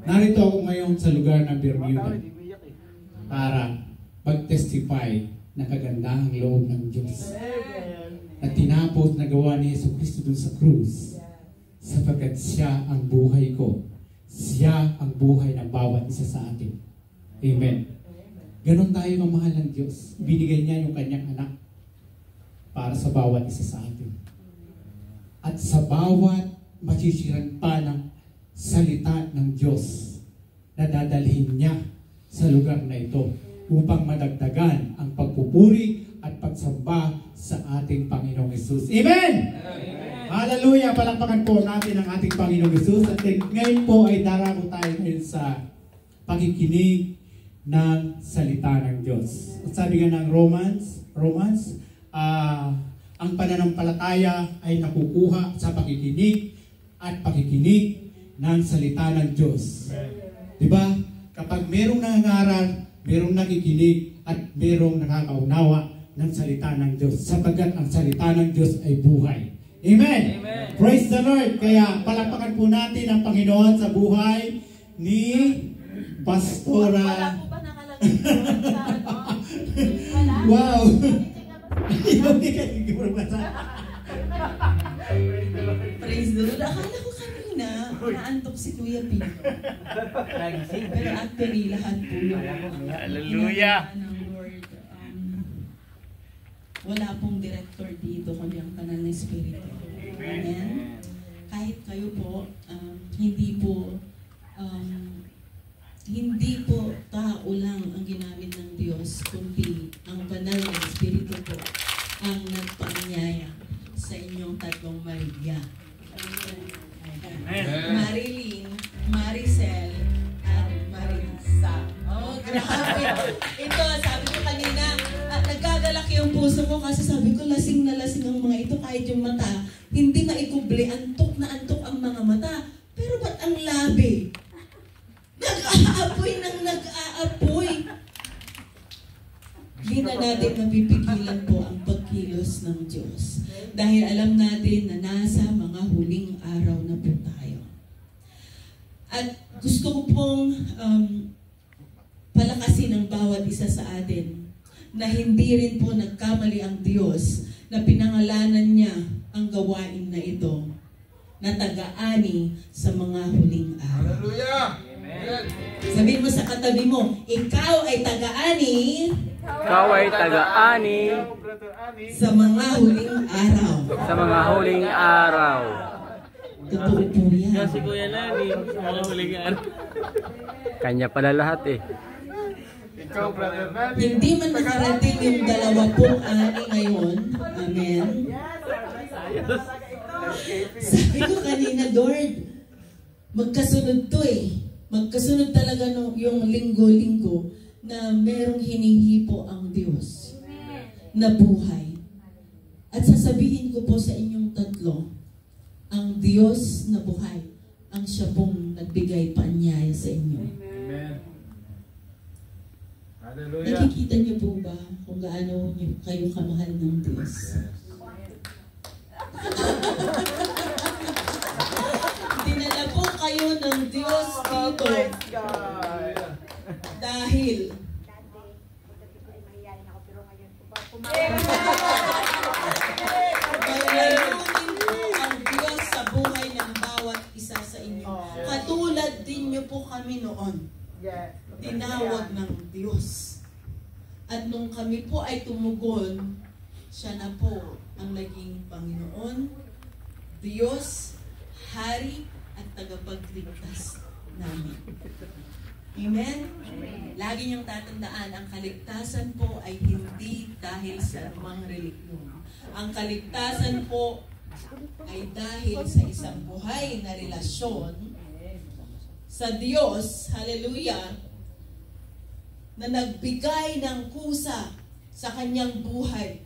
Narito ako ngayon sa lugar ng Bermuda para mag-testify ng kagandahang loob ng Diyos na tinapos na gawa ni Yesu Cristo dun sa krus, sapagkat siya ang buhay ko. Siya ang buhay ng bawat isa sa atin. Amen. Ganon tayo mamahal ng Diyos. Binigay niya yung kanyang anak para sa bawat isa sa atin. At sa bawat masisiran pa ng salita ng Diyos na dadalhin niya sa lugar na ito upang madagdagan ang pagpupuri at pagsamba sa ating Panginoong Hesus. Amen! Amen! Hallelujah! Palakpakan po natin ang ating Panginoong Hesus. At ngayon po ay darako tayo ngayon sa pakikinig ng salita ng Diyos. At sabi nga ng Romans, ang pananampalataya ay nakukuha sa pakikinig at pakikinig ng salita ng Diyos. Diba? Kapag merong nangangaral, merong nakikinig, at merong nakakaunawa ng salita ng Diyos. Sapagkat ang salita ng Diyos ay buhay. Amen! Amen! Praise the Lord! Kaya palakpakan po natin ang Panginoon sa buhay ni Pastora. Wala po ba nakalagay sa ano? Wala? Wow! Praise the Lord. Akala ko kanina, naantok si Kuya Pino. Pero actually, lahat po yung Hallelujah! ng Lord. Wala pong director dito, kundi ang Banal na Espiritu. Amen? Kahit kayo po, hindi po tao lang ang ginamit ng Diyos, kundi ang Banal na Espiritu po ang nagpaanyaya sa inyong tatlong Maria. Marilyn, Maricel, at Marisa. Oh, grabe. Ito, sabi ko kanina, nagagalak yung puso ko kasi sabi ko lasing na lasing ang mga ito kahit yung mata. Hindi maikubli, antok na antok ang mga mata. Pero ba't ang labi? Nag-aapoy ng nag-aapoy. Hindi na natin mapipigilan po ang pagkilos ng Diyos. Dahil alam natin na nasa mga huling araw na po tayo. At gusto ko pong palakasin ang bawat isa sa atin na hindi rin po nagkamali ang Diyos na pinangalanan niya ang gawain na ito na taga-ani sa mga huling araw. Hallelujah! Sabihin mo sa katabi mo, ikaw ay taga-ani. Ikaw ay taga-ani Sa mga huling araw. sa mga huling araw. Totoo po yan. Kasi Kuya Lani, sa mga huling araw. Kanya pala lahat eh. Ikaw, Brother Nani. Hindi man nakarating yung 20 ani ngayon. Amen. Sabi ko kanina, Lord, magkasunod to eh. Magkasunod talaga yung linggo-linggo na merong hinihipo ang Diyos na buhay. At sasabihin ko po sa inyong tatlo, ang Diyos na buhay, ang siya pong nagbigay paanyaya sa inyo. Amen. Hallelujah. Nakikita niyo po ba kung gaano kayo kamahal ng Diyos? Dinala po kayo ng Diyos dito dahil mayroon po ang Diyos sa buhay ng bawat isa sa inyo. Katulad din niyo po kami noon. Tinawag ng Diyos. At nung kami po ay tumugon, siya na po ang naging Panginoon, Diyos, Hari, at tagapagligtas namin. Amen? Lagi niyong tatandaan, ang kaligtasan po ay hindi dahil sa anumang relihiyon. Ang kaligtasan po ay dahil sa isang buhay na relasyon sa Diyos, hallelujah, na nagbigay ng kusa sa kanyang buhay.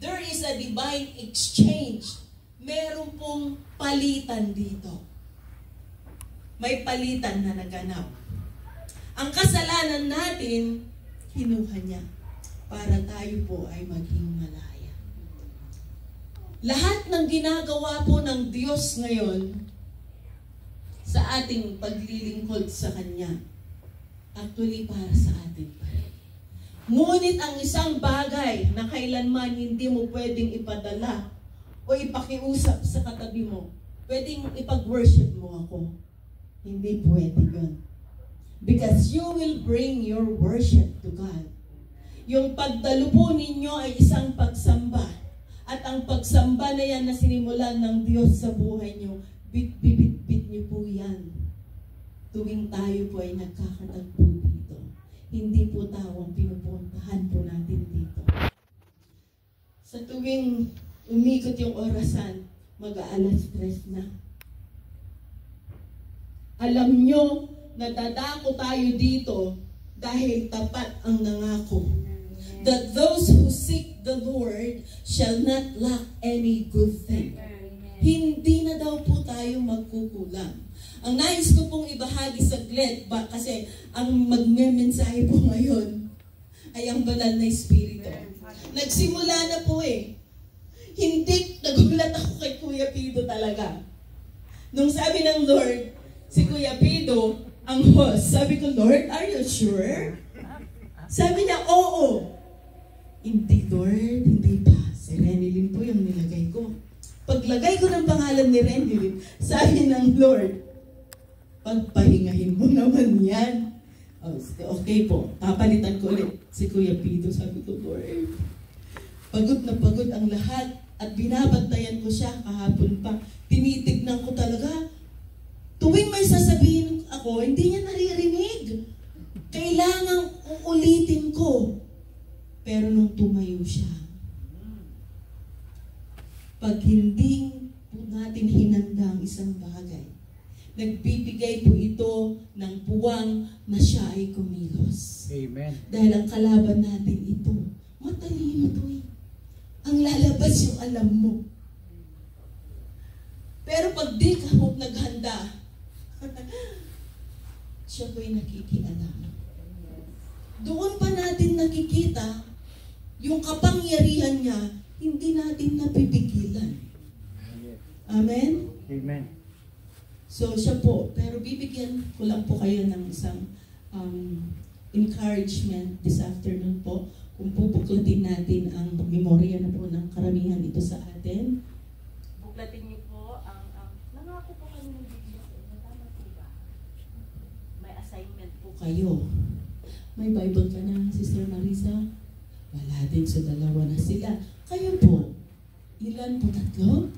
There is a divine exchange. Meron pong palitan dito. May palitan na naganap. Ang kasalanan natin, kinuha niya para tayo po ay maging malaya. Lahat ng ginagawa po ng Diyos ngayon sa ating paglilingkod sa Kanya. Actually, para sa atin pa rin. Ngunit ang isang bagay na kailanman hindi mo pwedeng ipadala o ipakiusap sa katabi mo, pwedeng ipag-worship mo ako. Hindi pwede yun. Because you will bring your worship to God. Yung pagdalo po ninyo ay isang pagsamba. At ang pagsamba na yan na sinimulan ng Diyos sa buhay nyo, bit nyo po yan. Tuwing tayo po ay nagkakatagpo dito. Hindi po tawang pinupuntahan po natin dito. Sa tuwing umikot yung orasan, mag-aalas 3 na. Alam nyo, nadadako tayo dito dahil tapat ang nangako. That those who seek the Lord shall not lack any good thing. Hindi na daw po tayo magkukulang. Ang nais ko pong ibahagi saglit kasi ang magme-mensahe po ngayon ay ang banal na Espiritu. Nagsimula na po eh. Hindi, nagulat ako kay Kuya Pido talaga. Nung sabi ng Lord, si Kuya Pido, ang host, sabi ko, Lord, are you sure? Sabi niya, oo. Hindi, Lord, hindi pa. Si Renilyn po yung nilagay ko. Paglagay ko ng pangalan ni Renilyn, sabi ng Lord, pagpahingahin mo naman yan. Oh, okay po, papalitan ko ulit si Kuya Pido. Sabi ko, Lord, pagod na pagod ang lahat at binabantayan ko siya kahapon pa. Tinitignan ko talaga. Tuwing may sasabihin ako, hindi niya naririnig. Kailangang uulitin ko. Pero nung tumayo siya, pag hindi po natin hinanda ang isang bagay, nagbibigay po ito ng puwang na siya ay kumilos. Amen. Dahil ang kalaban natin ito, matalino to eh. Ang lalabas yung alam mo. Pero pag di ka mo naghanda, siya po'y nakikialam. Doon pa natin nakikita yung kapangyarihan niya, hindi natin napipigilan. Amen? Amen. So siya po, pero bibigyan ko lang po kayo ng isang encouragement this afternoon po. Kung pupuklatin natin ang memorya na po ng karamihan ito sa atin. Buklatin niyo po ang nangako po kami ng video. Tama po ba? May assignment po kayo. May Bible ka na, Sister Marisa? Wala din, so dalawa na sila. Kayo po, ilan po? Tatlo?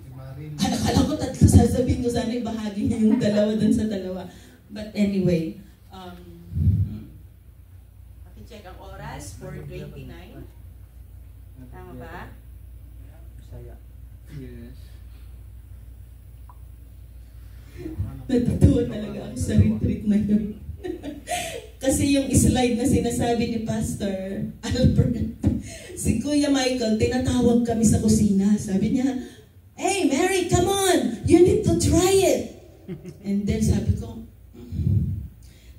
Akala ko tatlo, sasabihin ko sana ibahagi niya yung dalawa dun sa dalawa. But anyway, check ang oras, 4:29. Tama ba? Yes. Natutuwa talaga ako sa retreat na yun. Kasi yung slide na sinasabi ni Pastor Albert, si Kuya Michael, tinatawag kami sa kusina. Sabi niya, hey Mary, come on! You need to try it! And then sabi ko,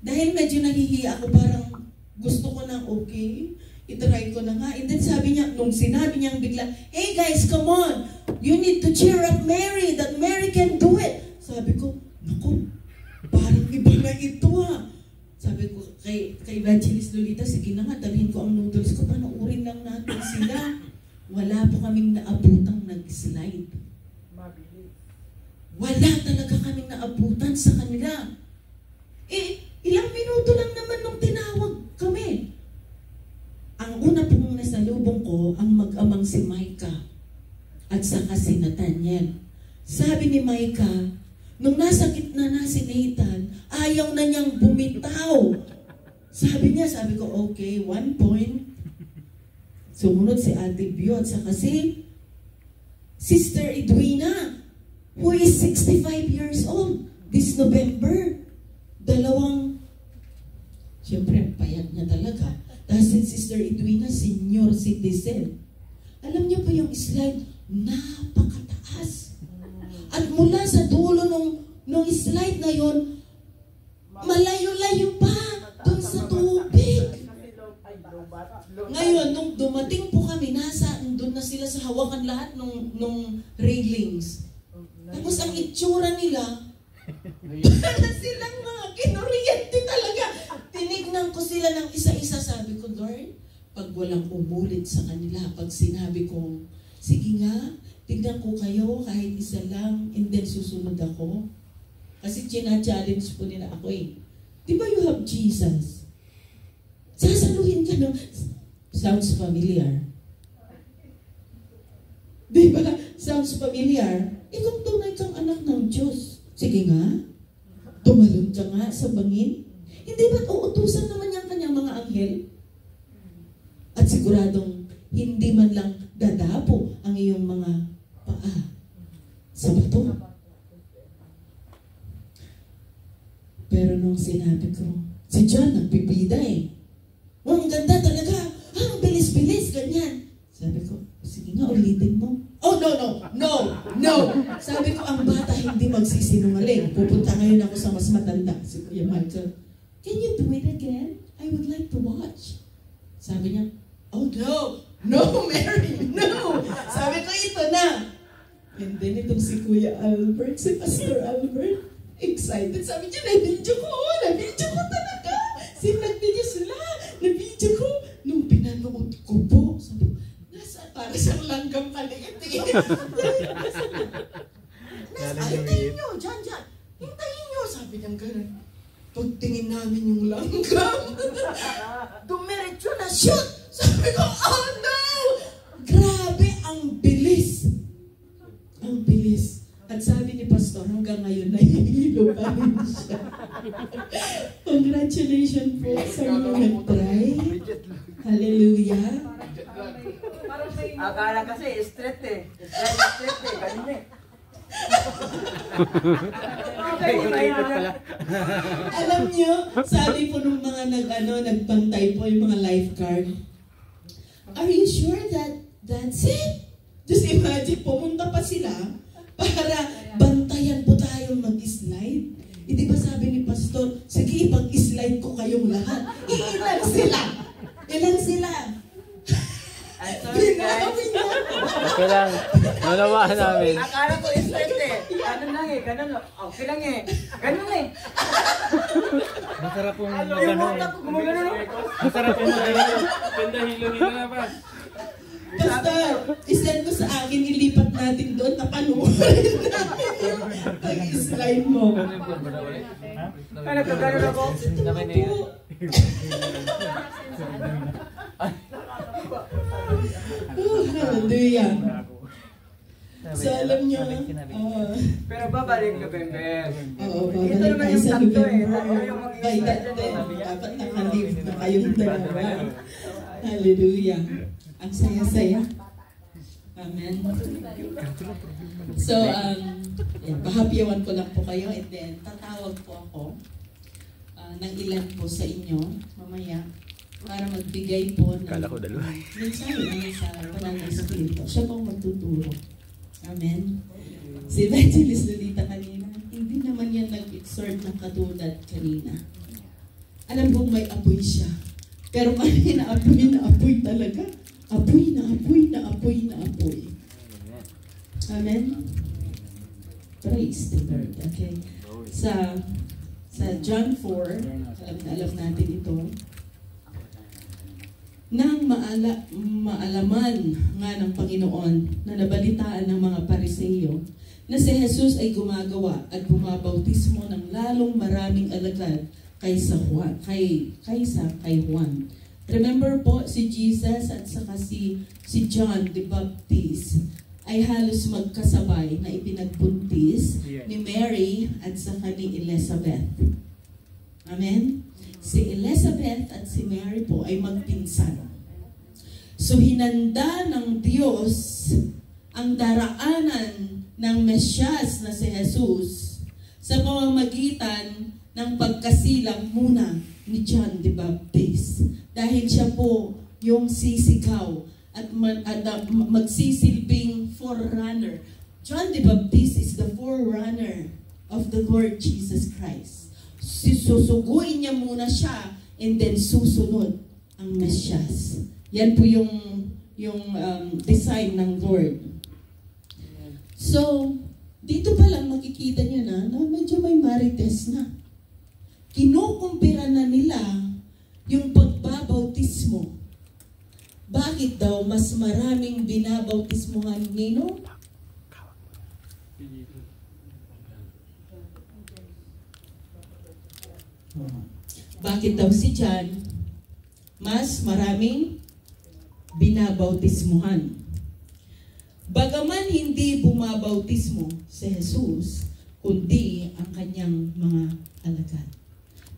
dahil medyo nahihiya ako, parang gusto ko na okay, itry ko na nga. And then sabi niya, nung sinabi niyang bigla, hey guys, come on! You need to cheer up Mary, that Mary can do it! Sabi ko, naku, parang iba na ito ah. Sabi ko kay Evangelist Lolita, sige na nga, dalhin ko ang noodles ko, panoorin lang natin sila. Wala po kaming naabutang nag-slide. Wala talaga kaming naabutan sa kanila. Ilang minuto lang naman nung tinawag kami. Ang una pong nasalubong ko, ang mag-amang si Micah at saka si Nathaniel. Sabi ni Micah, nung nasa gitna na si Nathan, ayaw na niyang bumitaw. Sabi ko, okay, 1 point. Sumunod si Ate Bio at saka si Sister Edwina, who is 65 years old this November. Siyempre, payat niya talaga. Dahil si Sister Edwina, senior citizen. Alam niyo po yung slide, napakataas. At mula sa dulo nung slide na yon, malayo-layo pa dun sa tubig. Ngayon, nung dumating po kami, doon na sila sa hawakan lahat nung railings. Tapos ang itsura nila, Para silang mga kinuryente talaga. Tinignan ko sila ng isa-isa. Sabi ko, Lord, pag walang umulit sa kanila, pag sinabi ko, sige nga, tignan ko kayo kahit isa lang, and then susunod ako. Kasi challenge po nila ako eh. Di ba you have Jesus? Sasaluhin ka no? Sounds familiar. Di ba? Sounds familiar. Eh kung tunay kang anak ng Diyos, sige nga, tumalon ka nga sa bangin. Hindi ba't uutusan naman yung kanyang mga anghel? At siguradong hindi man lang dadapo ang iyong mga paa sa bato. Pero nung sinabi ko, si John nagpipida eh. Oh, ang ganda talaga. Ang bilis-bilis, ganyan. Sabi ko, sige nga, ulitin mo. Oh, no. Sabi ko, ang bata hindi magsisinungaling. Pupunta ngayon ako sa mas matanda. Si Kuya Michael, can you do it again? I would like to watch. Sabi niya, oh no, Mary, no. Sabi ko, ito na. And then itong si Kuya Albert, si Pastor Albert, excited. Sabi niya, na-video ko talaga. Sinag-video sila, na-video ko. Nung pinanood ko po, sabi ko, nasa para siyang langgam paliit. Hintayin nyo, dyan. Hintayin nyo, sabi niya gano'n. Pagtingin namin yung langgam, dumiretso na shoot. Sabi ko, oh no! Grabe, ang bilis. Ang bilis. At sabi ni Pastor, hanggang ngayon, nahihilo pa rin siya. Congratulations po sa mga nag-try. Hallelujah. Akala kasi straight eh. Straight eh. Ganun eh. Alam niyo, sabi po nung mga nagpantay po yung mga lifeguard, are you sure that that's it? Just imagine, pumunta pa sila para bantayan po tayong mag-slide. E di ba sabi ni Pastor, sige, ipag-slide ko kayong lahat. Ilan sila? I'm sorry guys. Okay lang. Nanawaan namin. Akala ko straight eh. Ganun lang eh. Ganun lang. Okay lang eh. Ganun eh. Masarap pong Yung mata ko gumagano. Masarap pong magano. Ganda hilo-hilo na ba? Pastor, isend mo sa akin, ilipat natin doon, napanuorin namin yung pag-slide mo. Ano ka ganun ako? Hallelujah. So alam nyo, Pero babalik November. babalik Ito naman tayo yung sa sakto eh. November. Tayo yung By that time, dapat nakalive na kayong dalawa. Hallelujah. Ang saya-saya. Amen. So, pahapyawan ko lang po kayo and then tatawag po ako ng ilan po sa inyo mamaya para magbigay po ng Kala ko dalawa. mensahe sa Banal na Espiritu. Siya po ang magtuturo. Amen. Si Evangelist Lolita kanina, hindi naman yan nag-exhort ng katulad kanina. Alam kong may apoy siya. Pero kanina apoy talaga. Apoy na apoy. Amen? Praise the Lord. Okay. Sa John 4, alam natin ito, nang maalaman nga ng Panginoon na nabalitaan ng mga Pariseo na si Jesus ay gumagawa at bumabautismo ng lalong maraming alagad kaysa kay Juan. Remember po, si Jesus at saka si John the Baptist ay halos magkasabay na ipinagbuntis ni Mary at saka ni Elizabeth. Amen? Si Elizabeth at si Mary po ay magpinsan. So hinanda ng Diyos ang daraanan ng Mesyas na si Jesus sa pamamagitan ng pagkasilang muna ni John the Baptist. Dahil siya po yung sisigaw at magsisilbing forerunner. John the Baptist is the forerunner of the Lord Jesus Christ. Susuguin niya muna siya and then susunod ang Mesyas. Yan po yung design ng Lord. So, Dito pa lang makikita nyo na medyo may marites na. Kinukumpira na nila yung pagbabautismo. Bakit daw mas maraming binabautismohan nino? Bakit daw si John mas maraming binabautismohan? Bagaman hindi bumabautismo si Jesus, kundi ang kanyang mga alagad.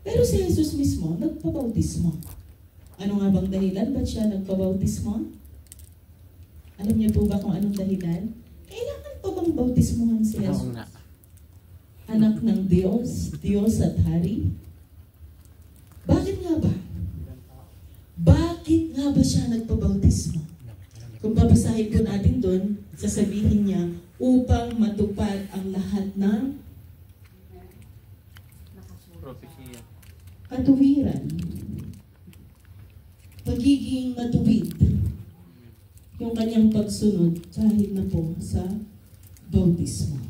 Pero si Jesus mismo nagpabautismo. Ano nga bang dahilan? Ba't siya nagpabautismo? Alam niyo po ba kung anong dahilan? Kailangan pa bang bautismohan si Jesus? Anak ng Diyos, Diyos at Hari? Bakit nga ba? Bakit nga ba siya nagpabautismo? Kung babasahin po natin doon, sasabihin niya, upang matupad ang lahat ng Propesya. katuwiran. Pagiging matuwid. Yung kanyang pagsunod kahit na po sa bautismo.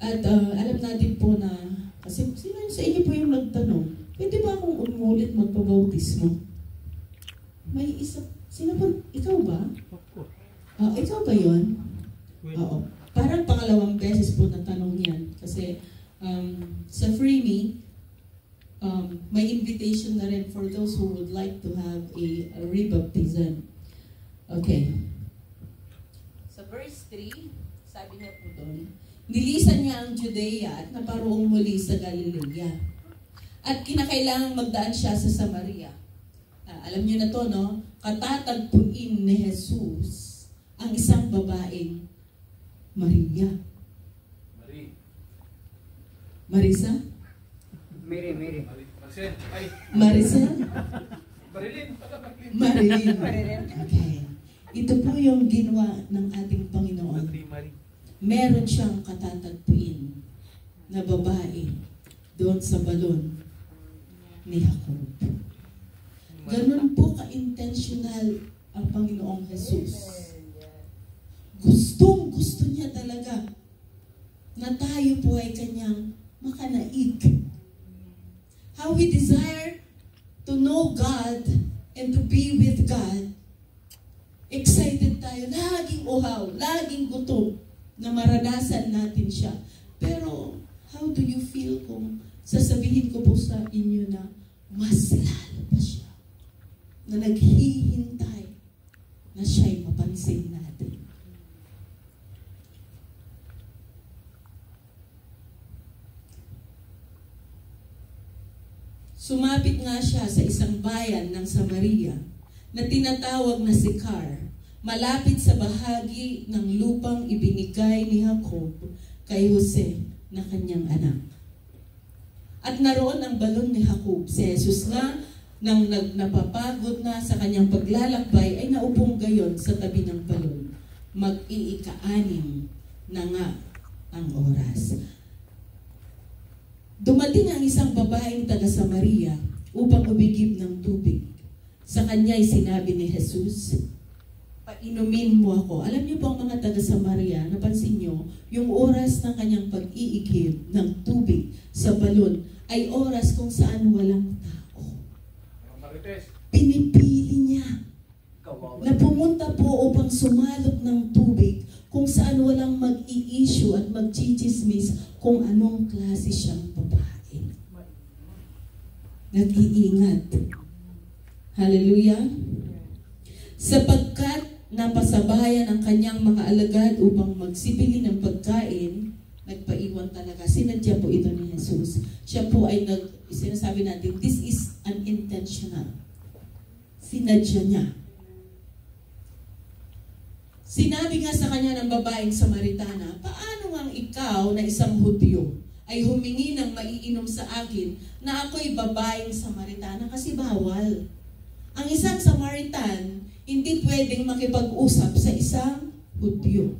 At alam natin po na, kasi sino sa inyo po yung nagtanong, pwede ba akong umulit magpabautismo? May isa, sino po, ikaw ba? Ikaw ba yun? Oo. Parang pangalawang beses po natanong yan. Kasi sa Freebie, may invitation na rin for those who would like to have a rebaptism. Okay. Sa verse 3, sabi niya po doon, nilisan niya ang Judea at naparoong muli sa Galilea. At kinakailangang magdaan siya sa Samaria. Alam niyo na to, no? Katatagpuin ni Jesus ang isang babaeng Maria. Marisa? Miri. Marisa? Marilyn. Marilyn. Okay. Ito po yung ginawa ng ating Panginoon. Meron siyang katatagpuin na babae doon sa balon ni Jacob. Ganun po ka-intentional ang Panginoong Jesus. Gusto niya talaga na tayo po ay kanyang makanaig. How we desire to know God and to be with God. Excited tayo, laging uhaw, laging gutom na maranasan natin siya. Pero how do you feel kung sasabihin ko po sa inyo na mas lalo pa siya na naghihintay na siya'y mapansin natin. Sumapit nga siya sa isang bayan ng Samaria na tinatawag na Sychar, malapit sa bahagi ng lupang ibinigay ni Jacob kay Jose na kanyang anak. At naroon ang balon ni Jacob. Si Jesus nga, nang napapagod na sa kanyang paglalakbay, ay naupong gayon sa tabi ng balon. Mag-iika-anim na nga ang oras. Dumating ang isang babaeng taga Samaria upang umigib ng tubig. Sa kanya'y sinabi ni Jesus, painumin mo ako. Alam niyo po ang mga taga Samaria, napansin niyo, yung oras ng kanyang pag-iigib ng tubig sa balon ay oras kung saan walang tao. Pinipili niya na pumunta po upang sumalot ng tubig kung saan walang mag-i-issue at mag-chichismis kung anong klase siyang babae. Nag-iingat. Hallelujah. Sapagkat napasabayan ang kanyang mga alagad upang magsibili ng pagkain, nagpaiwan talaga. Sinadya po ito ni Jesus. Siya po ay sinasabi natin, this is unintentional. Sinadya niya. Sinabi nga sa kanya ng babaeng Samaritana, paano nga ikaw na isang Hudyo ay humingi ng maiinom sa akin na ako'y babaeng Samaritana? Kasi bawal. Ang isang Samaritan, hindi pwedeng makipag-usap sa isang Hudyo.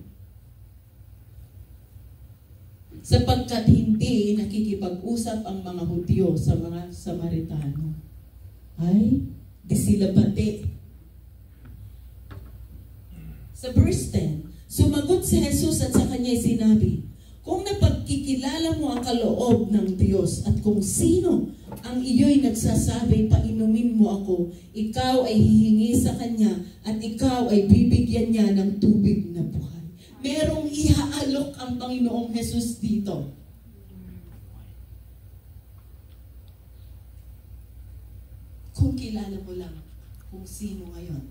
Sapagkat hindi nakikipag-usap ang mga Hudyo sa mga Samaritano. Ay, di sila bati. Sa verse 10, Sumagot si Jesus at sa kanya'y sinabi, kung napagkikilala mo ang kaloob ng Diyos at kung sino ang iyo'y nagsasabi, painumin mo ako, ikaw ay hihingi sa kanya at ikaw ay bibigyan niya ng tubig na buhay. Merong ihaalok ang Panginoong Jesus dito. Kung kilala mo lang kung sino ngayon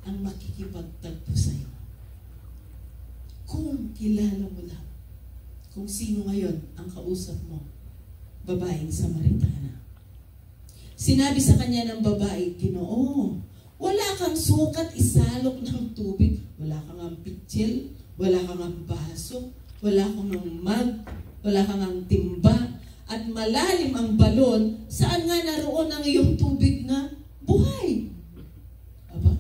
ang makikipagtagpo sa'yo. Kung kilala mo lang kung sino ngayon ang kausap mo, babaeng Samaritana. Sinabi sa kanya ng babae, Ginoo, wala kang sukat isalok ng tubig, wala kang ang pitsil, wala kang ang baso, wala kang ang mug, wala kang ang timba, at malalim ang balon, saan nga naroon ang iyong tubig na buhay? Aba,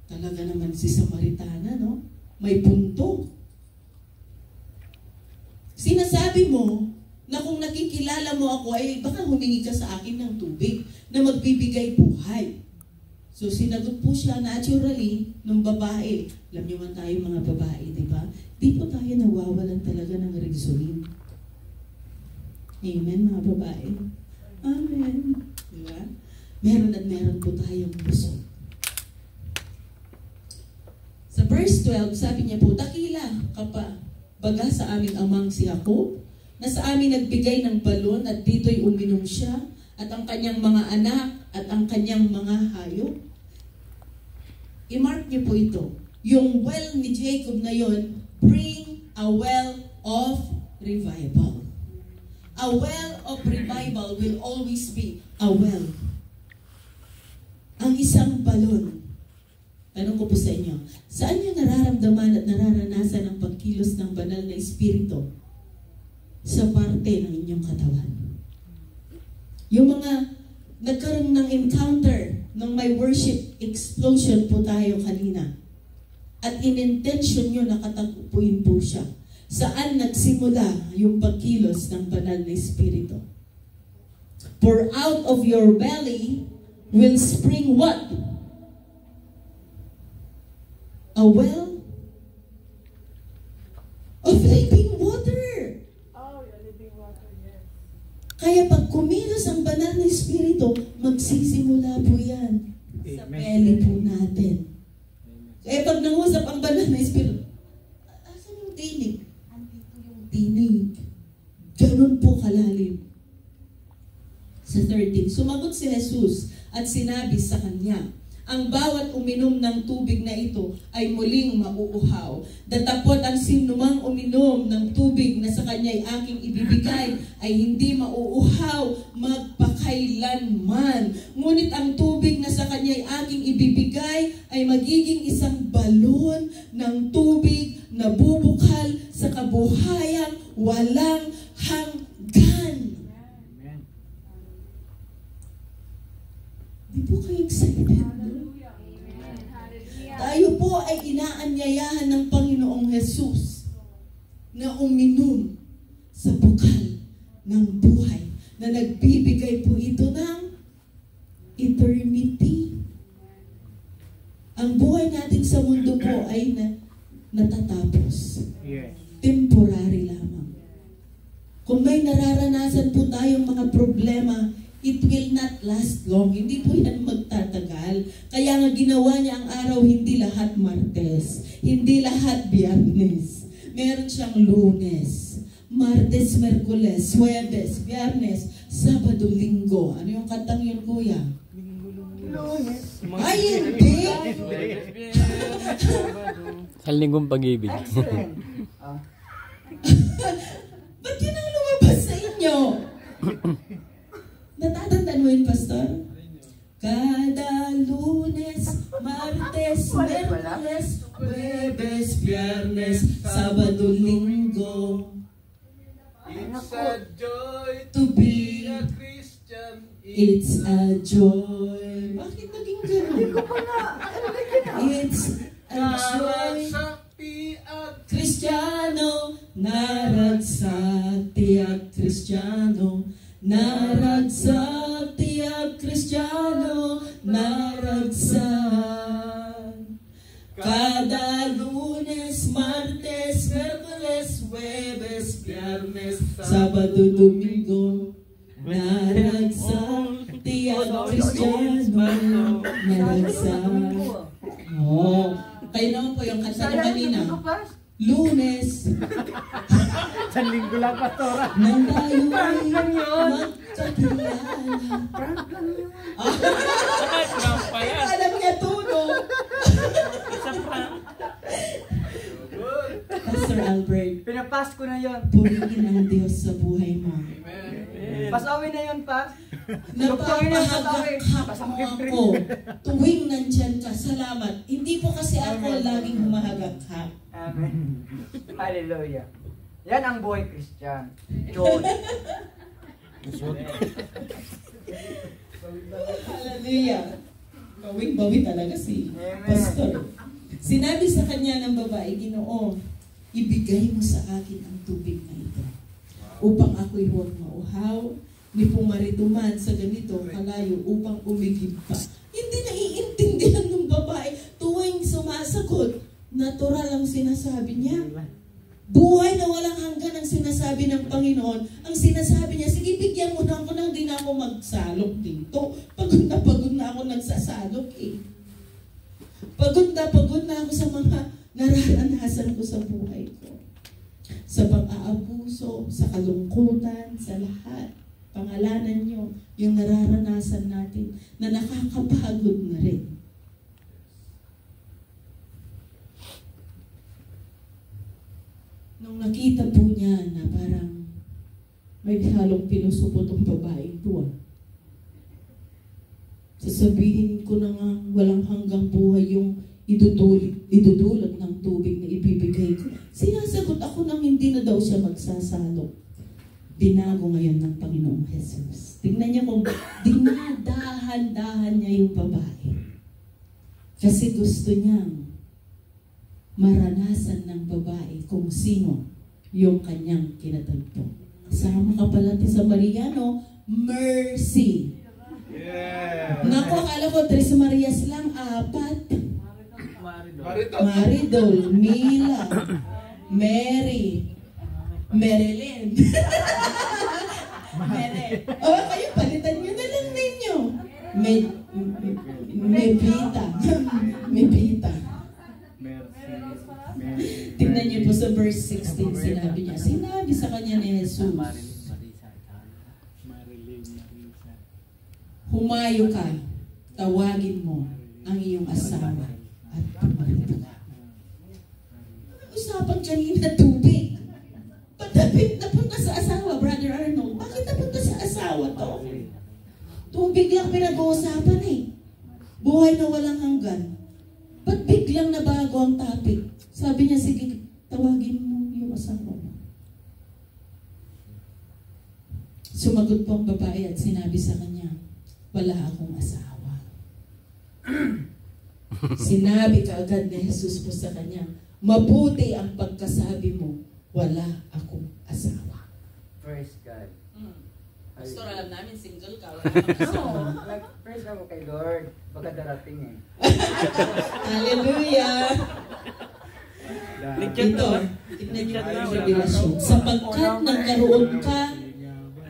talaga naman si Samaritana, no? May punto. Sinasabi mo na kung nakikilala mo ako, ay baka humingi ka sa akin ng tubig na magbibigay buhay. So sinagot po siya naturally ng babae. Alam niyo man tayo mga babae, di ba? Di po tayo nawawalan talaga ng reasoning. Amen, mga babae. Amen. Di ba? Meron at meron po tayong puso. Sa verse 12, sabi niya po, dakila ka pa, baga sa aming amang si Jacob, na sa amin nagbigay ng balon at dito'y uminom siya, at ang kanyang mga anak, at ang kanyang mga hayop. I-mark niyo po ito. Yung well ni Jacob na yon, bring a well of revival. A well of revival will always be a well. Ang isang balon. Tanong ko po sa inyo, saan niyo nararamdaman at nararanasan ang pagkilos ng banal na espiritu? Sa parte ng inyong katawan. Yung mga nagkaroon ng encounter ng may worship explosion po tayo kanina. At in-intention nyo nakatagupuin po siya. Saan nagsimula yung pagkilos ng banal na espiritu? For out of your belly will spring what? A well of living water. Oh, yeah, living water, yes. Kaya pag kumilos ang banal na espiritu, magsisimula po yan sa belly po natin. Kaya pag nangusap ang banal na espiritu, asan yung tinig? Andito yung tinig. Ganun po kalalim. Sa 13, sumagot si Jesus at sinabi sa kanya, ang bawat uminom ng tubig na ito ay muling mauuhaw. Datapot ang sinumang uminom ng tubig na sa kanya'y aking ibibigay ay hindi mauuhaw magpakailanman. Ngunit ang tubig na sa kanya'y aking ibibigay ay magiging isang balon ng tubig na bubukal sa kabuhayang walang hanggan. Di po kayo excited? Tayo po ay inaanyayahan ng Panginoong Jesus na uminom sa bukal ng buhay na nagbibigay po ito ng eternity. Ang buhay natin sa mundo po ay natatapos. Temporary lamang. Kung may nararanasan po tayong mga problema, it will not last long. Hindi po yan magtatagal. Kaya nga ginawa niya ang araw, hindi lahat Martes, hindi lahat Biyernes. Meron siyang Lunes, Martes, Merkules, Huwebes, Biyernes, Sabado, Linggo. Ano yung kantang yun, Kuya? Lunes. Ay, hindi! Sa linggong pag-ibig. Ba't yun ang lumabas sa inyo? Natatandaan mo yun, Pastor? Kada Lunes, Martes, Merkules, Huwebes, Biyernes, Sabado, Linggo. It's a joy To be a Christian. It's a joy. Bakit naging gano'n? It's a joy. Naragsapi at Kristiyano, naragsak tiyak Kristiyano, naragsak tiyak Kristiyano, naragsak. Kada Lunes, Sabado, Domingo, naragsak, tiyak Kristiyano, naragsak. Oh, kayo naman po yung kanta na kanina. Lunes, Sa linggo lang, Pastora. nang tayo Prank lang yun. magkakilala. Prank lang yun. Prank pa yan. Alam niya tuno. Isa prank. Pastor Albert, Pinapasko na yun. purihin ang Diyos sa buhay mo. Pasawin na yun, Pas. Napapahagak mo ako tuwing nandyan ka. Salamat. Hindi po kasi ako laging humahagak-hak. Amen. Hallelujah. Yan ang buhay Christian. Joy. Hallelujah. Bawing-bawi talaga si Amen. Pastor. Sinabi sa kanya ng babae, Ginoo, ibigay mo sa akin ang tubig na ito upang ako'y huwag mauhaw, ni pumarituman sa ganito kalayo upang umigib pa. Hindi naiintindihan ng babae tuwing sumasagot. Natural ang sinasabi niya. Buhay na walang hanggan ang sinasabi ng Panginoon. Ang sinasabi niya, sige, bigyan mo na ako nang di na ako magsalok dito. Pagod na ako nagsasalok eh. Pagod na ako sa mga nararanasan ko sa buhay ko. Sa pang-aabuso, sa kalungkutan, sa lahat. Pangalanan niyo yung nararanasan natin na nakakapagod na rin. Nung nakita po niya na parang may halong pinusupo tong babaeng to, sasabihin ko na nga walang hanggang buhay yung idudulot ng tubig na ibibigay ko. Sinasagot ako nang hindi na daw siya magsasalok. Binago ngayon ng Panginoong Jesus. Tingnan niya kung dinadahan-dahan niya yung babae. Kasi gusto niyang maranasan ng babae kung sino yung kanyang kinatagpo. Kasama ka pala sa Mariano, mercy. Yeah. Naku, akala ko Tres Marias lang, 4. Maridol, Mila, Mary, Marilyn. Oh, kayo, palitan nyo na lang ninyo. Mebita. Mebita. Tingnan niyo po sa verse 16, sinabi niya. Sinabi sa kanya ni Jesus, humayo ka, tawagin mo ang iyong asawa at pumarito ka. Usapan kanina tubig. Ba't napunta sa asawa, Brother Arnold? Bakit napunta sa asawa to? Tubig lang pinag-uusapan eh. Buhay na walang hanggan. Ba't biglang nabago ang topic? Sabi niya, sige, tawagin mo yung asawa mo. Sumagot po ang babae at sinabi sa kanya, wala akong asawa. Sinabi kaagad ni Jesus po sa kanya, mabuti ang pagkasabi mo, wala akong asawa. Praise God. Pastor, alam namin single ka. No, praise ako kay Lord. Baka darating eh. Hallelujah! Ito, tignan niyo po yung revelasyon. Sapagkat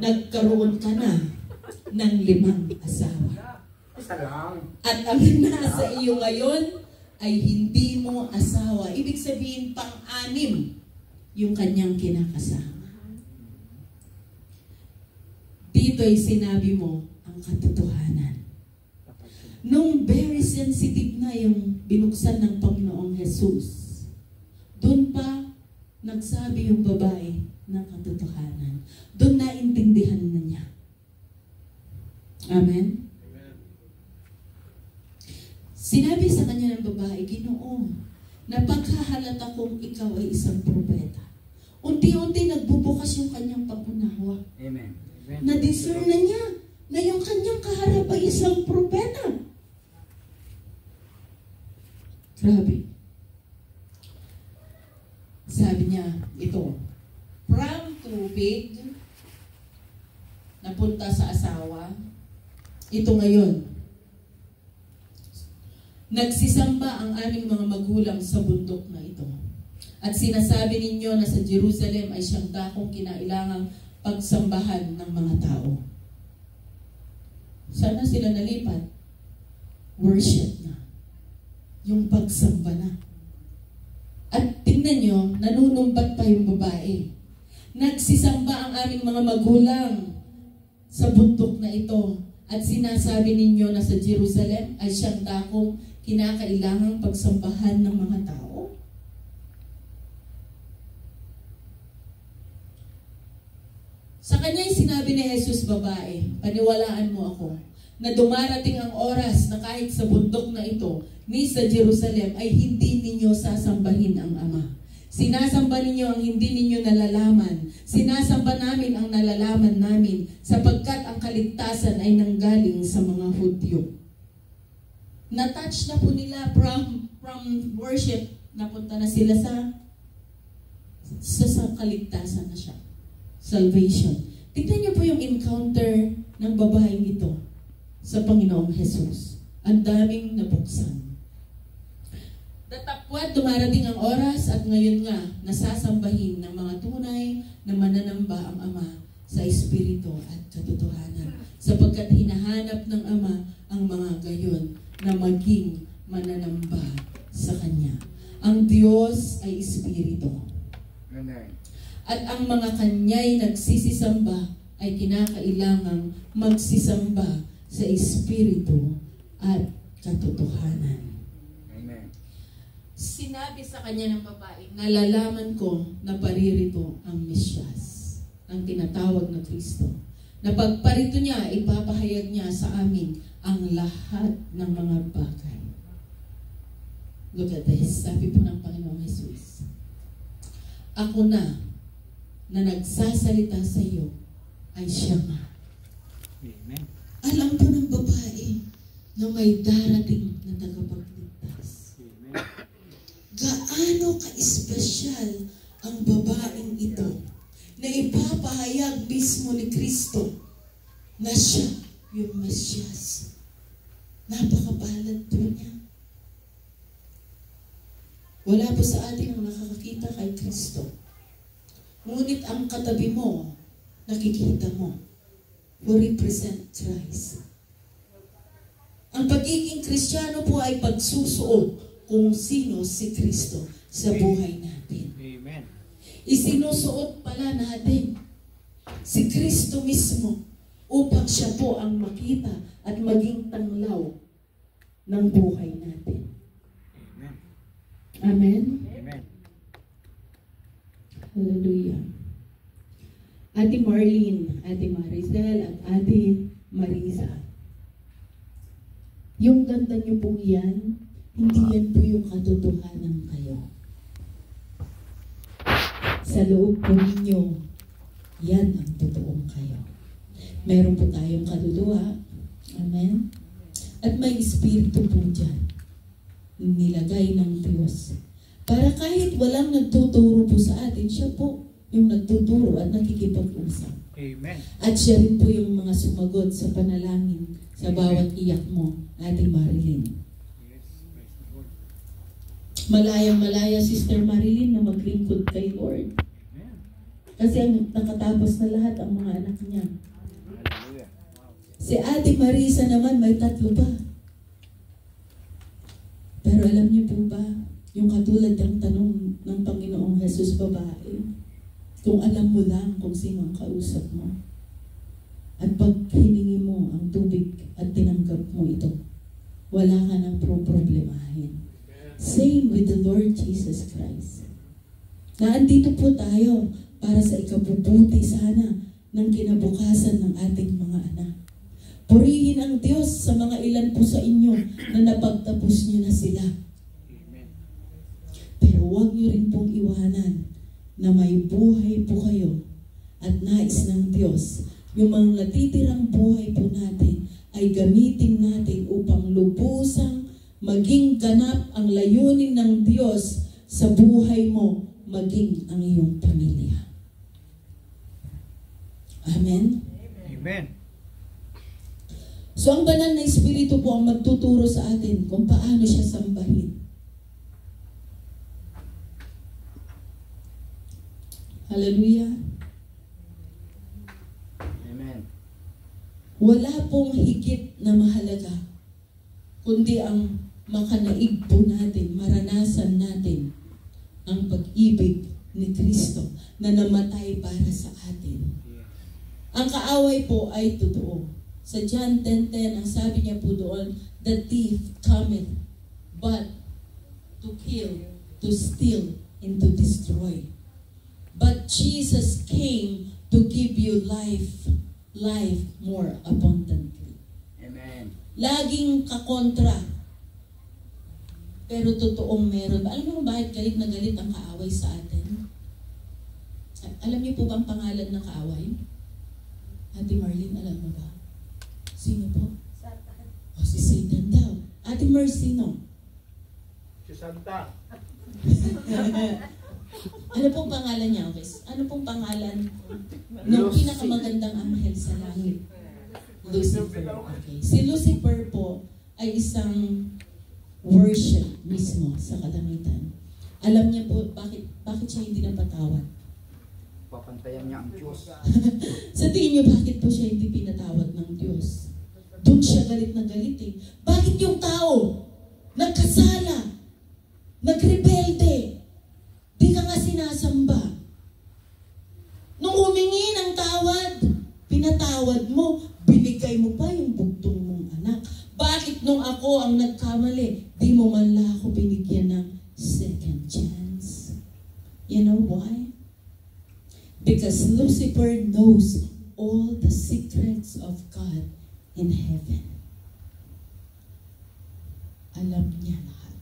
nagkaroon ka na ng 5 asawa. Isa lang. At ang nasa iyo ngayon ay hindi mo asawa. Ibig sabihin, pang-6 yung kanyang kinakasama. Dito ay sinabi mo ang katotohanan. Nung very sensitive na yung binuksan ng Panginoong Jesus, doon pa nagsabi yung babae ng katotohanan. Doon naintindihan na niya. Amen? Sinabi sa kanya ng babae, Ginoo, napaghahalata kong ikaw ay isang propeta. Unti-unti nagbubukas yung kanyang pag-unawa. Amen. Na-discern na niya na yung kanyang kaharap ay isang propeta. Grabe. Sabi niya, ito, from tubig, napunta sa asawa, ito ngayon, nagsisamba ang aming mga magulang sa bundok na ito. At sinasabi ninyo na sa Jerusalem ay siyang dakong kinailangang pagsambahan ng mga tao. Sana sila nalipat? Worship na. Yung pagsamba na. At tingnan nyo, nanunumbat pa yung babae. Nagsisamba ang aming mga magulang sa bundok na ito. At sinasabi ninyo na sa Jerusalem ay siyang dakong kinakailangang pagsambahan ng mga tao. Sa kanya'y sinabi ni Jesus, babae, paniwalaan mo ako, na dumarating ang oras na kahit sa bundok na ito, ni sa Jerusalem, ay hindi ninyo sasambahin ang Ama. Sinasamba ninyo ang hindi ninyo nalalaman. Sinasamba namin ang nalalaman namin, sapagkat ang kaligtasan ay nanggaling sa mga Hudyo. Na-touch na po nila from worship, napunta na sila sa kaligtasan na siya. Salvation. Tignan niyo po yung encounter ng babaeng ito sa Panginoong Jesus. Ang daming nabuksan. Datapwat dumarating ang oras at ngayon nga nasasambahin ng mga tunay na mananamba ang Ama sa Espiritu at katotohanan. Sapagkat hinahanap ng Ama ang mga gayon na maging mananamba sa Kanya. Ang Diyos ay Espiritu. Amen. At ang mga Kanya'y nagsisisamba ay kinakailangang magsisamba sa Espiritu at katotohanan. Amen. Sinabi sa kanya ng babae, nalalaman ko na paririto ang Mesyas, ang tinatawag na Kristo. Na pagparito niya, ipapahayag niya sa amin ang lahat ng mga bagay. Look at this. Sabi po ng Panginoong Jesus, ako na nagsasalita sa iyo ay siya nga. Amen. Alam po ng babae na may darating na tagapagligtas. Amen. Gaano ka-espesyal ang babaeng ito na ipapahayag mismo ni Kristo na siya yung Mesyas. Napakapalad po niya. Wala po sa atin ang nakakakita kay Kristo. Ngunit ang katabi mo, nakikita mo, who represent Christ. Ang pagiging Kristiyano po ay pagsusuot kung sino si Kristo sa buhay natin. Amen. Isinusuot pala natin si Kristo mismo upang siya po ang makita at maging tanglaw ng buhay natin. Amen. Amen? Amen. Hallelujah. Ate Marlene, Ate Maricel, at Ate Marisa. Yung ganda niyo pong yan, hindi yan po yung katotohanan kayo. Sa loob po ninyo, yan ang totoong kayo. Meron po tayong kaluluwa. Amen? At may espiritu po dyan. Nilagay ng Diyos. Para kahit walang nagtuturo po sa atin, siya po yung nagtuturo at nakikipag-usap. Amen. At siya rin po yung mga sumagot sa panalangin sa bawat iyak mo, Ate Marilyn. Yes. Praise the Lord. Malayang-malaya, Sister Marilyn, na maglingkod kay Lord. Amen. Kasi ang nakatapos na lahat ang mga anak niya. Hallelujah. Si Ate Marisa naman, may 3 pa. Pero alam niyo po ba, yung katulad ng tanong ng Panginoong Jesus, babae, kung alam mo lang kung sino ang kausap mo, at pag hiningi mo ang tubig at tinanggap mo ito, wala ka nang problemahin. Same with the Lord Jesus Christ. Na andito po tayo para sa ikabubuti sana ng kinabukasan ng ating mga anak. Purihin ang Diyos sa mga ilan po sa inyo na napagtapos niyo na sila. Amen. Pero huwag niyo rin pong iwanan na may buhay po kayo at nais ng Diyos. Yung mga natitirang buhay po natin ay gamitin natin upang lubusang maging ganap ang layunin ng Diyos sa buhay mo, maging ang iyong pamilya. Amen? Amen. So ang banal na Espiritu po ang magtuturo sa atin kung paano siya sambahin. Hallelujah. Wala pong higit na mahalaga, kundi ang makanaig po natin, maranasan natin ang pag-ibig ni Kristo na namatay para sa atin. Ang kaaway po ay totoo. Sa John 10:10, ang sabi niya po doon, the thief cometh but to kill, to steal, and to destroy. But Jesus came to give you life more abundantly. Amen. Laging kakontra. Pero totoong meron. Alam mo bakit galit na galit ang kaaway sa atin? Alam niyo po bang pangalan ng kaaway? Ate Marlene, alam mo ba? Sino po? O, si Satan daw. Ate Mercy, no? Si Santa. Ano pong pangalan niya? Okay? Ano pong pangalan ng pinakamagandang anghel sa langit? Lucifer. Okay. Si Lucifer po ay isang worship mismo sa kalangitan. Alam niya po bakit siya hindi napatawad? Papantayan niya ang Diyos. Sa tingin niyo, bakit po siya hindi pinatawad ng Diyos? Doon siya galit na galit eh. Bakit yung tao nagkasala, nagrebelde, di ka nga sinasamba? Nung humingi ng tawad, pinatawad mo, binigay mo pa yung bugtong mong anak. Bakit nung ako ang nagkamali, di mo man lang ako binigyan ng second chance? You know why? Because Lucifer knows all the secrets of God in heaven. Alam niya lahat.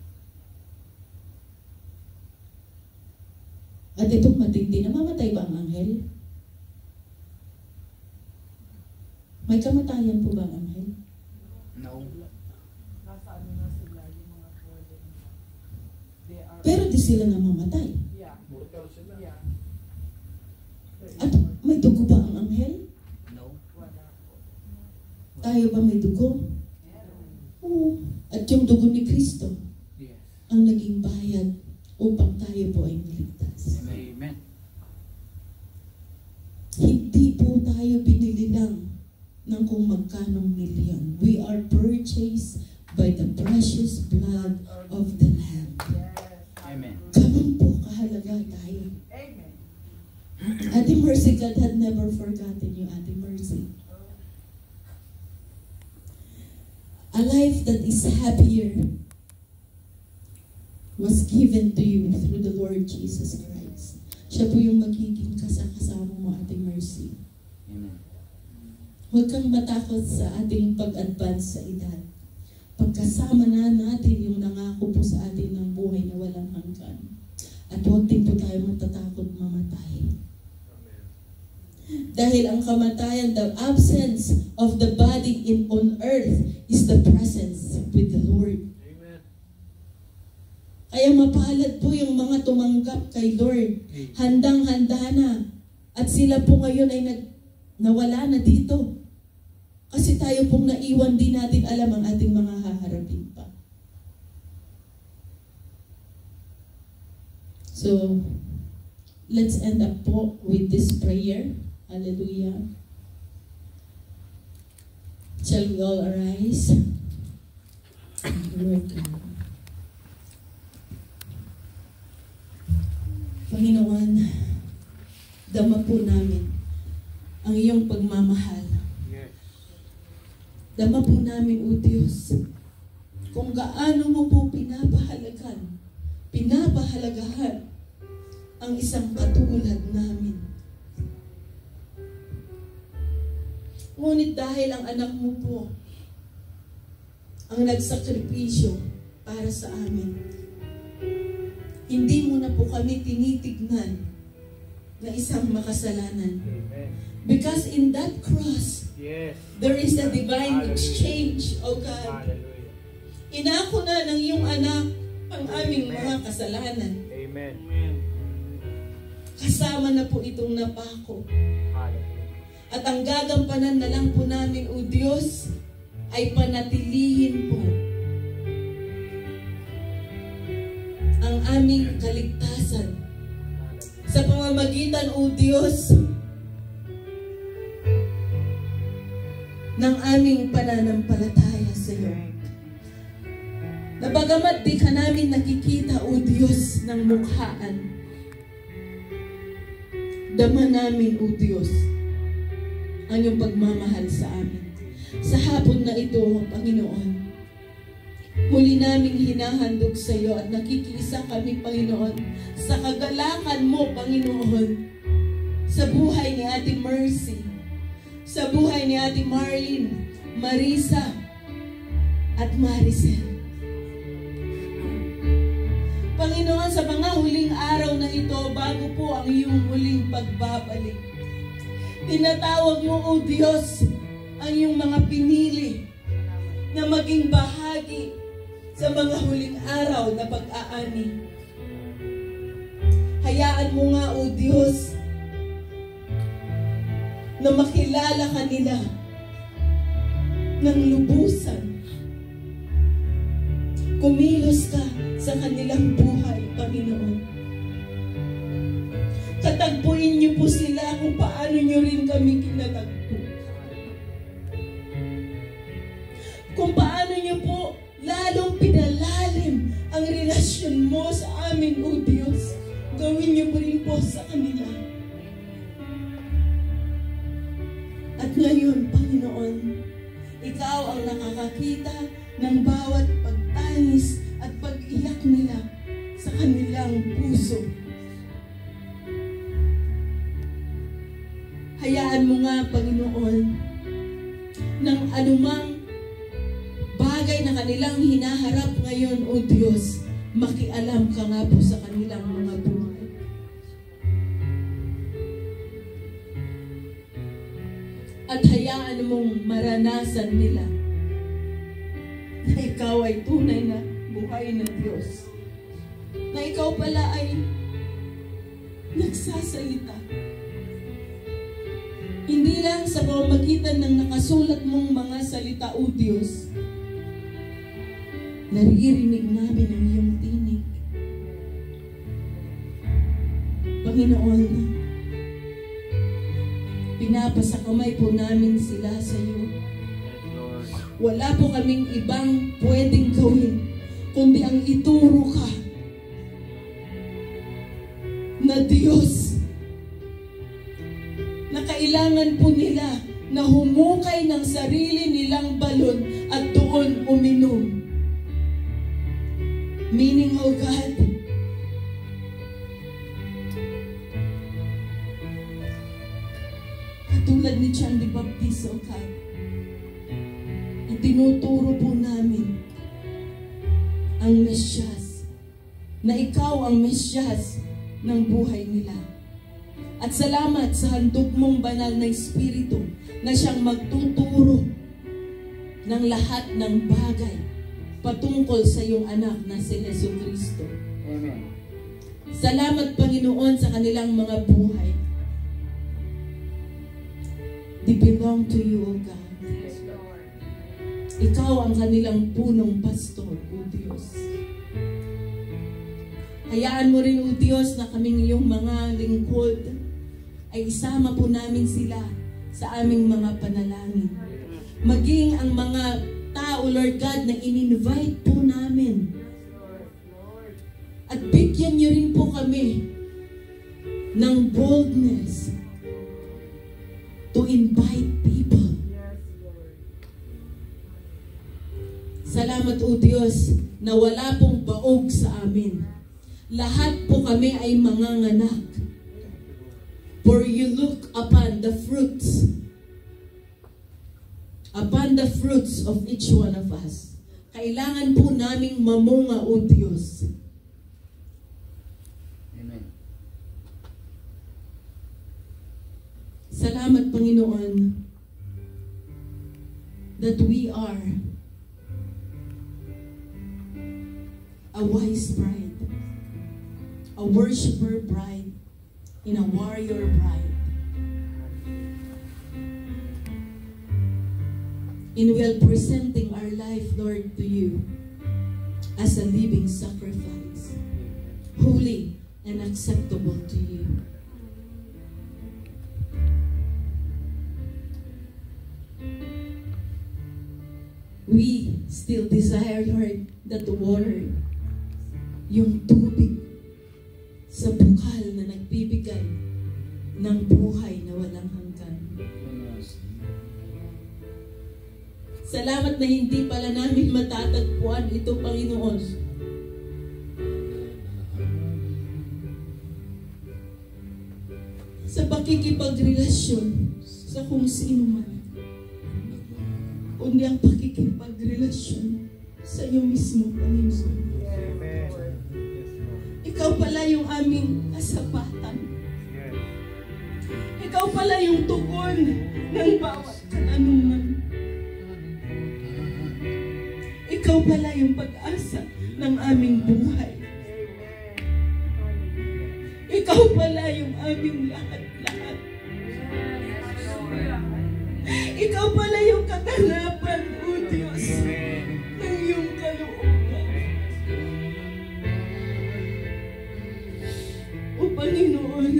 At itong matindi, namamatay ba ang anghel? May kamatayan po ba ang anghel? No. Nasa ano na sila, yung mga fallen. They are, Pero di sila namamatay. yeah, Mortal sila. yeah. At may dugo ba ang anghel? No. Wala po. Tayo ba may dugo? Oo. At yung dugo ni Kristo Yes. ang naging bayad upang tayo po ay maligtas. Amen. Hindi po tayo binili lang ng kung magkanong milyon. We are purchased by the precious blood of the Lamb. Yes. Amen. Ganun po kahalaga tayo. Amen. Ate Mercy, God had never forgotten you, Ate Mercy. A life that is happier was given to you through the Lord Jesus Christ. Siya po yung magiging kasama mo, Ate Mercy. Amen. Huwag kang matakot sa ating pag-advance sa edad. Pagkasama na natin yung nangako po sa atin ng buhay na walang hanggan. At huwag din po tayo matatakot mamatay. Dahil ang kamatayan, the absence of the body on earth is the presence with the Lord. Amen. Kaya mapalad po yung mga tumanggap kay Lord. Handang-handa na. At sila po ngayon ay nawala na dito. Kasi tayo pong naiwan, din natin alam ang ating mga haharapin pa. So, let's end up po with this prayer. Hallelujah. Shall we all arise? Lord God. Panginoon, dama po namin ang iyong pagmamahal. Yes. Dama po namin, O Diyos, kung gaano mo po pinapahalagahan ang isang katulad namin. Ngunit dahil ang anak mo po ang nagsakripisyo para sa amin, hindi mo na po kami tinitignan na isang makasalanan. Amen. Because in that cross, Yes. there is a divine Hallelujah. exchange, O God. Hallelujah. Inako na ng iyong anak ang aming mga kasalanan. Amen. Kasama na po itong napako. Hallelujah. At ang gagampanan na lang po namin, O Diyos, ay panatilihin po ang aming kaligtasan sa pamamagitan, O Diyos, ng aming pananampalataya sa iyo. Na bagamat di ka namin nakikita, O Diyos, ng mukhaan, dama namin, O Diyos, ang iyong pagmamahal sa amin. Sa hapon na ito, Panginoon, muli naming hinahandog sa iyo at nakikiisa kami, Panginoon, sa kagalakan mo, Panginoon, sa buhay ni Ate Mercy, sa buhay ni Ate Marlene, Marisa, at Maricel. Panginoon, sa mga huling araw na ito, bago po ang iyong huling pagbabalik, tinatawag mo, O Diyos, ang iyong mga pinili na maging bahagi sa mga huling araw na pag-aani. Hayaan mo nga, O Diyos, na makilala ka nila ng lubusan. Kumilos ka sa kanilang buhay, Panginoon. Katagpuin niyo po sila kung paano niyo rin kami kinatagpo. Kung paano niyo po lalong pinalalim ang relasyon mo sa amin, O Diyos. Gawin niyo po rin po sa kanila. At ngayon, Panginoon, ikaw ang nakakakita ng bawat pagtangis at pag-iyak nila sa kanilang puso. Hayaan mo nga, Panginoon, ng anumang bagay na kanilang hinaharap ngayon, O Diyos, makialam ka nga po sa kanilang mga buhay. At hayaan mong maranasan nila na ikaw ay tunay na buhay ng Diyos. Na ikaw pala ay nagsasalita. Hindi lang sa pamamagitan ng nakasulat mong mga salita, O Diyos. Naririnig namin ang iyong tinig. Panginoon, pinapasakamay po namin sila sa iyo. Wala po kaming ibang pwedeng gawin, kundi ang ituro ka na Diyos na kailangan po nila na humukay ng sarili nilang balon at doon uminom. Meaning, O God, katulad ni John the Baptist, O God, itinuturo po namin ang Mesyas, na ikaw ang Mesyas ng buhay nila. At salamat sa handog mong banal na Espiritu na siyang magtuturo ng lahat ng bagay patungkol sa iyong anak na si Jesucristo. Amen. Salamat, Panginoon, sa kanilang mga buhay. They belong to you, O God. Ikaw ang kanilang punong pastor, O Diyos. Hayaan mo rin, O Diyos, na kaming iyong mga lingkod ay isama po namin sila sa aming mga panalangin. Maging ang mga tao, Lord God, na in-invite po namin. At bigyan niyo rin po kami ng boldness to invite people. Salamat, O Diyos, na wala pong baog sa amin. Lahat po kami ay manganganak. For you look upon the fruits of each one of us. Kailangan po naming mamunga, O Diyos. Amen. Salamat, Panginoon, that we are a wise bride, a worshiper bride, and a warrior bride. And we are presenting our life, Lord, to you as a living sacrifice, holy and acceptable to you. we still desire, Lord, that water, yung tubig sa bukal na nagbibigay ng buhay na walang hanggan. Salamat na hindi pala namin matatagpuan ito, Panginoon. Sa pakikipagrelasyon sa kung sino man, kundi ang pakikipagrelasyon sa iyo mismo, Panginoon. Ikaw pala yung aming kasapatan. Ikaw pala yung tugon ng bawat katanungan. Ikaw pala yung pag-asa ng aming buhay. Ikaw pala yung aming lahat-lahat. Ikaw pala yung kaganapan, O Diyos, ng iyong kalooban. O Panginoon,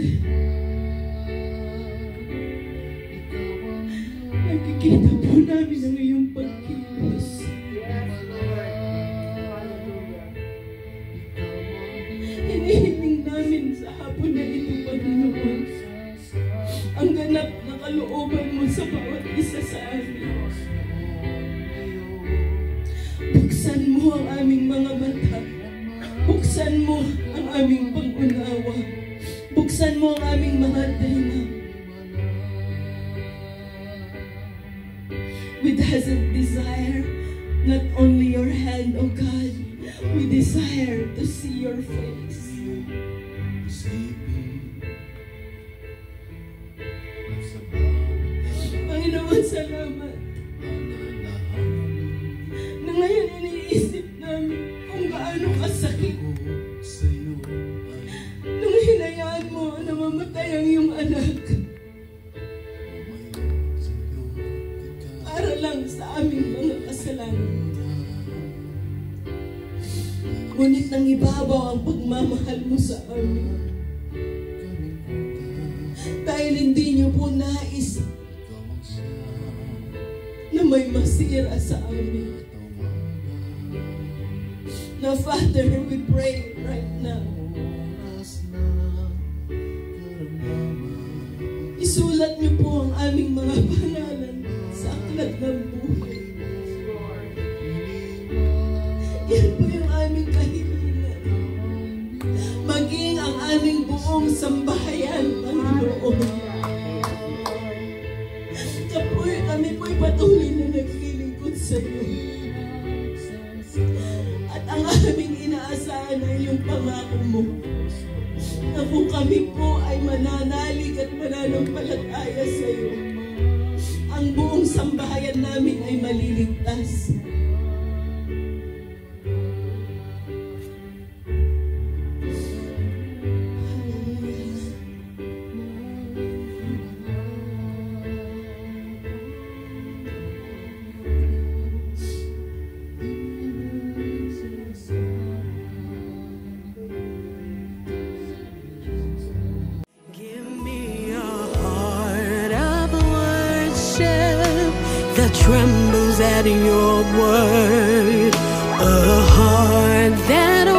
nakikita po namin ang iyong pagkilos. Hinihiling namin sa hapon na ito, Panginoon, ang ganap na kalooban mo sa bawat isa sa amin. Buksan mo ang aming mga mata. Buksan mo ang aming pangunawa. Buksan mo ang aming mga tenga. We doesn't desire not only your hand, O God, we desire to see your face. Panginoon, salamat na ngayon iniisip namin kung gaano kasakit nung hinayaan mo na mamatay ang iyong anak para lang sa aming mga kasalanan. Ngunit nang ibabaw ang pagmamahal mo sa amin. Dahil hindi niyo po nais na may masira sa amin. Now, Father, we pray right now. Isulat niyo po ang aming mga pangalan sa aklat ng buhay. Yan po yung aming kahilingan. Maging ang aming buong sambahayan, Panginoon. Kami po'y patuloy na naglilingkod sa iyo. At ang aming inaasahan ay yung pangako mo na kung kami po ay mananalig at mananampalataya sa iyo, ang buong sambahayan namin ay maliligtas. That trembles at your word, a heart that